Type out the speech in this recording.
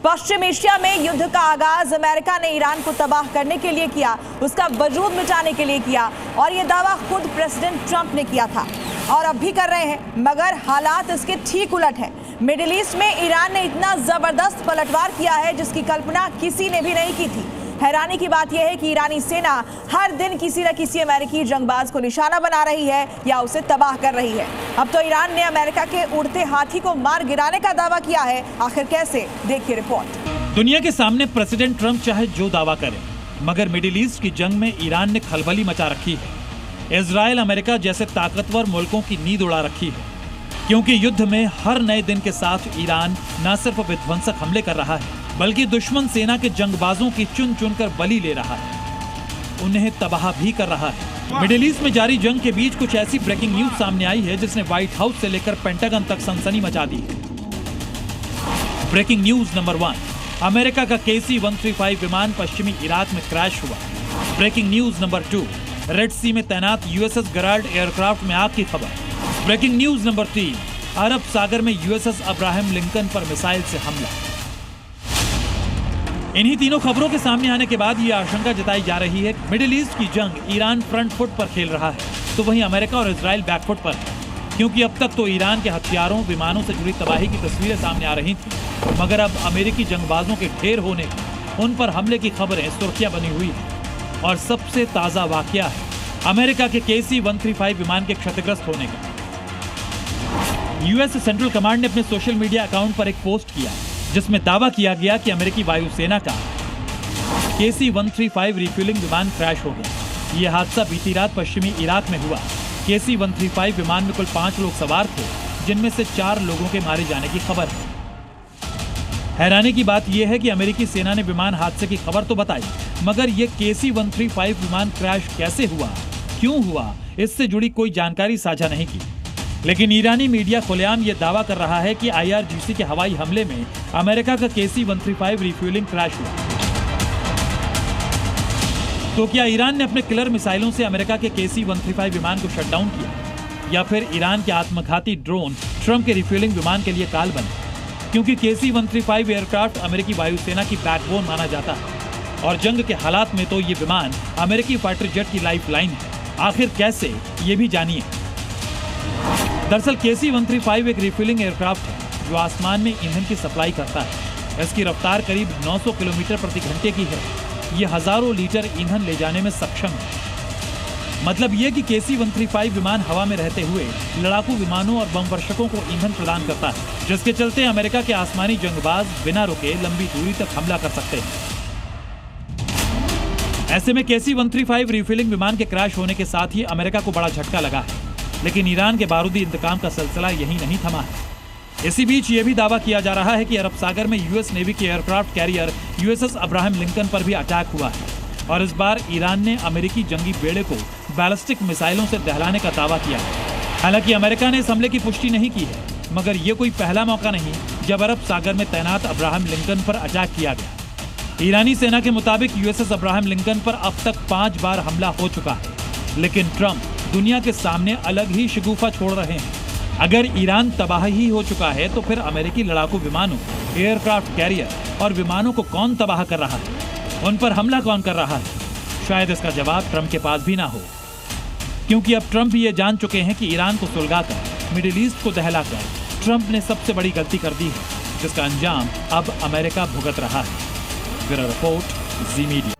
पश्चिम Asia में युद्ध का आगाज अमेरिका ने ईरान को तबाह करने के लिए किया, उसका वजूद मिटाने के लिए किया और ये दावा खुद प्रेसिडेंट ट्रंप ने किया था और अब भी कर रहे हैं, मगर हालात इसके ठीक उलट है। मिडिल ईस्ट में ईरान ने इतना जबरदस्त पलटवार किया है जिसकी कल्पना किसी ने भी नहीं की थी। हैरानी की बात यह है कि ईरानी सेना हर दिन किसी न किसी अमेरिकी जंगबाज को निशाना बना रही है या उसे तबाह कर रही है। अब तो ईरान ने अमेरिका के उड़ते हाथी को मार गिराने का दावा किया है। आखिर कैसे, देखिए रिपोर्ट। दुनिया के सामने प्रेसिडेंट ट्रंप चाहे जो दावा करे, मगर मिडिल ईस्ट की जंग में ईरान ने खलबली मचा रखी है। इजराइल, अमेरिका जैसे ताकतवर मुल्कों की नींद उड़ा रखी है, क्योंकि युद्ध में हर नए दिन के साथ ईरान न सिर्फ विध्वंसक हमले कर रहा है, बल्कि दुश्मन सेना के जंगबाजों की चुन चुनकर बलि ले रहा है, उन्हें तबाह भी कर रहा है। मिडिल ईस्ट में जारी जंग के बीच कुछ ऐसी ब्रेकिंग न्यूज सामने आई है जिसने व्हाइट हाउस से लेकर पेंटागन तक सनसनी मचा दी है। ब्रेकिंग न्यूज नंबर 1, अमेरिका का KC-135 विमान पश्चिमी इराक में क्रैश हुआ। ब्रेकिंग न्यूज नंबर 2, रेड सी में तैनात USS गराल्ड एयरक्राफ्ट में आग की खबर। ब्रेकिंग न्यूज नंबर 3, अरब सागर में USS अब्राहम लिंकन पर मिसाइल से हमला। इन्हीं तीनों खबरों के सामने आने के बाद ये आशंका जताई जा रही है कि मिडिल ईस्ट की जंग ईरान फ्रंट फुट पर खेल रहा है, तो वहीं अमेरिका और इजराइल बैकफुट पर है। क्योंकि अब तक तो ईरान के हथियारों, विमानों से जुड़ी तबाही की तस्वीरें सामने आ रही थी, मगर अब अमेरिकी जंगबाजों के ढेर होने, उन पर हमले की खबरें सुर्खियां बनी हुई है। और सबसे ताजा वाकया है अमेरिका के KC-135 विमान के क्षतिग्रस्त होने का। US सेंट्रल कमांड ने अपने सोशल मीडिया अकाउंट पर एक पोस्ट किया जिसमें दावा किया गया कि अमेरिकी वायुसेना का KC-135 रिफ्यूलिंग विमान क्रैश हो गया। यह हादसा बीती रात पश्चिमी इराक में हुआ। KC-135 विमान में कुल 5 लोग सवार थे, जिनमें से 4 लोगों के मारे जाने की खबर है। हैरानी की बात यह है कि अमेरिकी सेना ने विमान हादसे की खबर तो बताई, मगर यह KC-135 विमान क्रैश कैसे हुआ, क्यों हुआ, इससे जुड़ी कोई जानकारी साझा नहीं की। लेकिन ईरानी मीडिया खुलेआम यह दावा कर रहा है कि IRGC के हवाई हमले में अमेरिका का KC-135 रिफ्यूलिंग क्रैश हुआ। तो क्या ईरान ने अपने किलर मिसाइलों से अमेरिका के KC-135 विमान को शटडाउन किया, या फिर ईरान के आत्मघाती ड्रोन ट्रंप के रिफ्यूलिंग विमान के लिए काल बने? क्योंकि KC-135 एयरक्राफ्ट अमेरिकी वायुसेना की बैकबोन माना जाता है और जंग के हालात में तो ये विमान अमेरिकी फाइटर जेट की लाइफलाइन है। आखिर कैसे, ये भी जानिए। दरअसल KC-135 एक रिफ्यूलिंग एयरक्राफ्ट है जो आसमान में ईंधन की सप्लाई करता है। इसकी रफ्तार करीब 900 किलोमीटर प्रति घंटे की है। ये हजारों लीटर ईंधन ले जाने में सक्षम है। मतलब ये कि KC-135 विमान हवा में रहते हुए लड़ाकू विमानों और बम वर्षकों को ईंधन प्रदान करता है, जिसके चलते अमेरिका के आसमानी जंगबाज बिना रुके लंबी दूरी तक हमला कर सकते हैं। ऐसे में KC-135 रिफ्यूलिंग विमान के क्रैश होने के साथ ही अमेरिका को बड़ा झटका लगा है। लेकिन ईरान के बारूदी इंतकाम का सिलसिला यही नहीं थमा है। इसी बीच ये भी दावा किया जा रहा है कि अरब सागर में US नेवी के aircraft carrier USS Abraham Lincoln पर भी अटैक हुआ है और इस बार ईरान ने अमेरिकी जंगी बेड़े को बैलिस्टिक मिसाइलों से दहलाने का दावा किया है। हालांकि अमेरिका ने इस हमले की पुष्टि नहीं की है, मगर ये कोई पहला मौका नहीं जब अरब सागर में तैनात अब्राहम लिंकन पर अटैक किया गया। ईरानी सेना के मुताबिक USS अब्राहम लिंकन पर अब तक 5 बार हमला हो चुका है, लेकिन ट्रंप दुनिया के सामने अलग ही शगुफा छोड़ रहे हैं। अगर ईरान तबाह ही हो चुका है तो फिर अमेरिकी लड़ाकू विमानों, एयरक्राफ्ट कैरियर और विमानों को कौन तबाह कर रहा है, उन पर हमला कौन कर रहा है? शायद इसका जवाब ट्रंप के पास भी ना हो, क्योंकि अब ट्रंप ये जान चुके हैं कि ईरान को सुलगाकर, मिडिल ईस्ट को दहलाकर ट्रंप ने सबसे बड़ी गलती कर दी है, जिसका अंजाम अब अमेरिका भुगत रहा है। ब्यूरो रिपोर्ट, जी मीडिया।